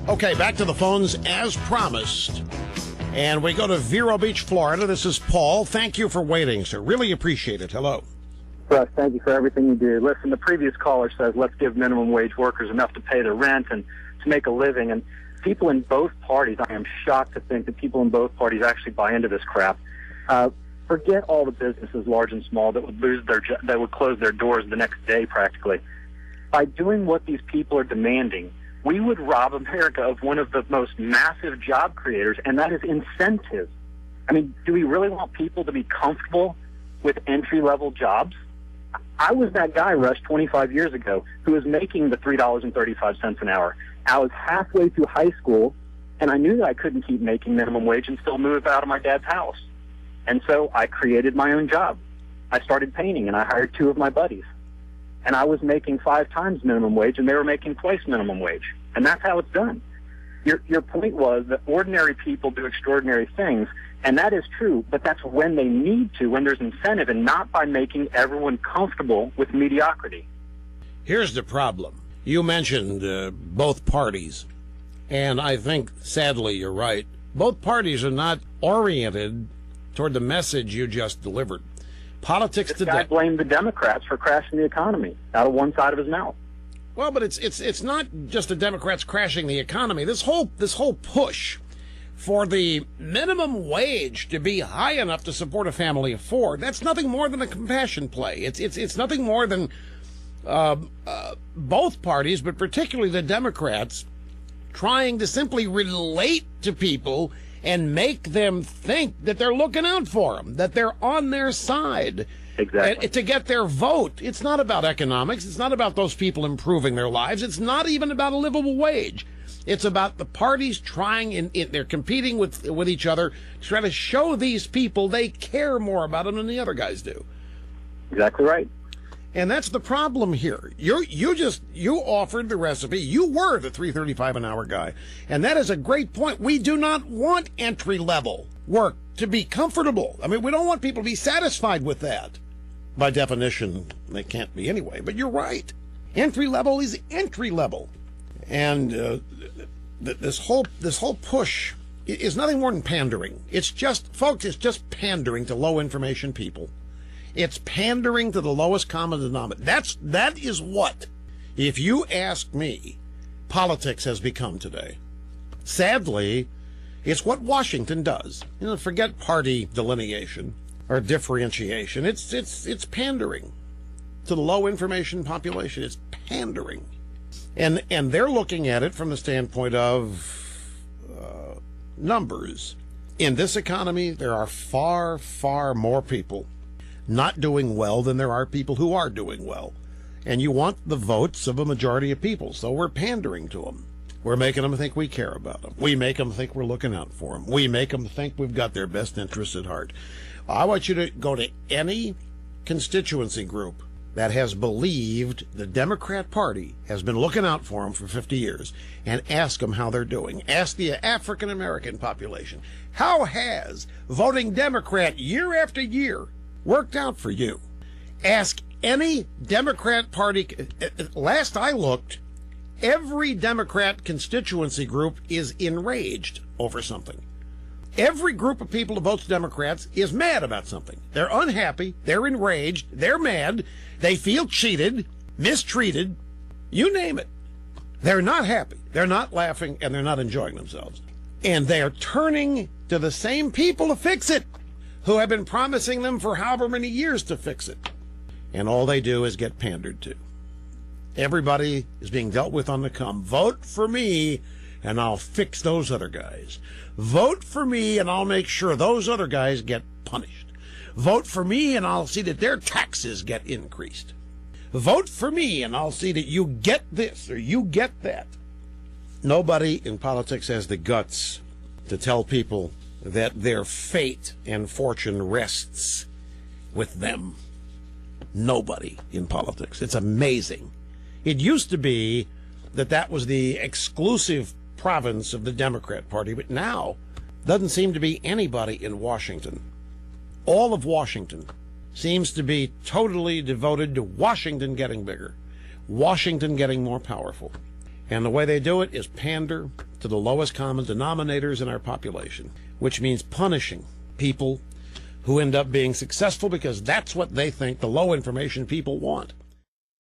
Okay, back to the phones as promised. And we go to Vero Beach, Florida. This is Paul. Thank you for waiting, sir. Really appreciate it. Hello. Russ, thank you for everything you do. Listen, the previous caller says let's give minimum wage workers enough to pay their rent and to make a living. And people in both parties, I am shocked to think that people in both parties actually buy into this crap. Forget all the businesses, large and small, that would that would close their doors the next day practically. By doing what these people are demanding, we would rob America of one of the most massive job creators, and that is incentive. I mean, do we really want people to be comfortable with entry-level jobs? I was that guy, Rush, 25 years ago, who was making the $3.35 an hour. I was halfway through high school, and I knew that I couldn't keep making minimum wage and still move out of my dad's house. And so I created my own job. I started painting, and I hired 2 of my buddies. And I was making 5 times minimum wage, and they were making twice minimum wage. And that's how it's done. Your point was that ordinary people do extraordinary things, and that is true, but that's when they need to, when there's incentive, and not by making everyone comfortable with mediocrity. Here's the problem. You mentioned both parties, and I think, sadly, you're right. Both parties are not oriented toward the message you just delivered. Politics this today. Guy blamed the Democrats for crashing the economy out of one side of his mouth. Well, but it's not just the Democrats crashing the economy. This whole push for the minimum wage to be high enough to support a family of 4, that's nothing more than a compassion play. It's nothing more than both parties, but particularly the Democrats, trying to simply relate to people and make them think that they're looking out for them, that they're on their side. Exactly. And to get their vote. It's not about economics. It's not about those people improving their lives. It's not even about a livable wage. It's about the parties trying, they're competing with each other to try to show these people they care more about them than the other guys do. Exactly right. And that's the problem here. You offered the recipe. You were the $3.35 an hour guy. And that is a great point. We do not want entry-level work to be comfortable. I mean, we don't want people to be satisfied with that. By definition, they can't be anyway. But you're right. Entry-level is entry-level. And this whole push is nothing more than pandering. It's just pandering to low-information people. It's pandering to the lowest common denominator. That is what, if you ask me, politics has become today. Sadly, it's what Washington does. Forget party delineation or differentiation. It's pandering to the low information population. It's pandering. And they're looking at it from the standpoint of numbers. In this economy, there are far, far more people not doing well than there are people who are doing well. And you want the votes of a majority of people, so we're pandering to them. We're making them think we care about them. We make them think we're looking out for them. We make them think we've got their best interests at heart. I want you to go to any constituency group that has believed the Democrat Party has been looking out for them for 50 years and ask them how they're doing. Ask the African-American population, how has voting Democrat year after year worked out for you? Ask any Democrat Party. Last I looked, every Democrat constituency group is enraged over something. Every group of people who votes Democrats is mad about something. They're unhappy. They're enraged. They're mad. They feel cheated, mistreated. You name it. They're not happy. They're not laughing, and they're not enjoying themselves. And they're turning to the same people to fix it, who have been promising them for however many years to fix it. And all they do is get pandered to. Everybody is being dealt with on the come. Vote for me, and I'll fix those other guys. Vote for me, and I'll make sure those other guys get punished. Vote for me, and I'll see that their taxes get increased. Vote for me, and I'll see that you get this or you get that. Nobody in politics has the guts to tell people that their fate and fortune rests with them. Nobody in politics. It's amazing. It used to be that was the exclusive province of the Democrat Party, but now doesn't seem to be anybody in Washington. All of Washington seems to be totally devoted to Washington getting bigger, Washington getting more powerful. And the way they do it is pander to the lowest common denominators in our population, which means punishing people who end up being successful because that's what they think the low information people want.